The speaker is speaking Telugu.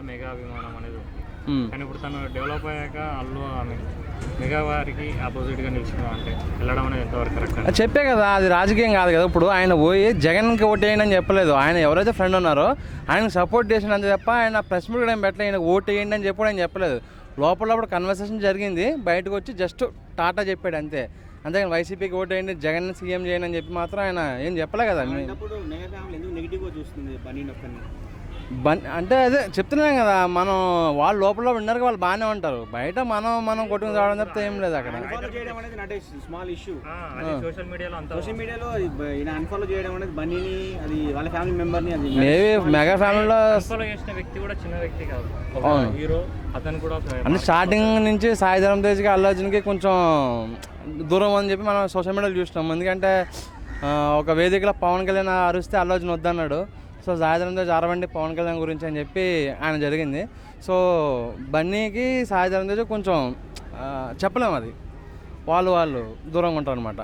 మెగా అభిమానం అనేది ఉంది. కానీ ఇప్పుడు తను డెవలప్ అయ్యాక మెగా వారికి ఆపోజిట్గా నిలిచిన అంటే వెళ్ళడం అనేది ఎంతవరకు కరెక్ట్? చెప్పే కదా, అది రాజకీయం కాదు కదా. ఇప్పుడు ఆయన పోయి జగన్కి ఓటేయండి అని చెప్పలేదు. ఆయన ఎవరైతే ఫ్రెండ్ ఉన్నారో ఆయనకు సపోర్ట్ చేసినంత తప్ప ఆయన ప్రెస్ మీట్ కూడా ఏం పెట్టలేదు. ఆయన ఓటేయండి అని చెప్పి ఆయన చెప్పలేదు. లోపల కన్వర్సేషన్ జరిగింది, బయటకు వచ్చి జస్ట్ టాటా చెప్పాడు అంతే. అంతేగాని వైసీపీకి ఓటేయండి, జగన్ సీఎం చేయండి అని చెప్పి మాత్రం ఆయన ఏం చెప్పలే కదా. అంటే అదే చెప్తున్నాం కదా, మనం వాళ్ళు లోపల విన్నారు, వాళ్ళు బాగానే ఉంటారు. బయట మనం కొట్టుకుని రావడం తప్పితే ఏం లేదు అక్కడ. మేబీ మెగా ఫ్యామిలీలో అంటే స్టార్టింగ్ నుంచి సాయి ధరమ్ తేజ్కి అల్లు అర్జున్కి కొంచెం దూరం అని చెప్పి మనం సోషల్ మీడియాలో చూసినాం. ఎందుకంటే ఒక వేదికలో పవన్ కళ్యాణ్ అరిస్తే అల్లు అర్జున్ వద్దన్నాడు. సో సాయి ధరమ్ తేజ్ అరవండి పవన్ కళ్యాణ్ గురించి అని చెప్పి ఆయన జరిగింది. సో బన్నీకి సాయి ధరమ్ తేజ్ కొంచెం చెప్పలేము, అది వాళ్ళు దూరంగా ఉంటారు అనమాట.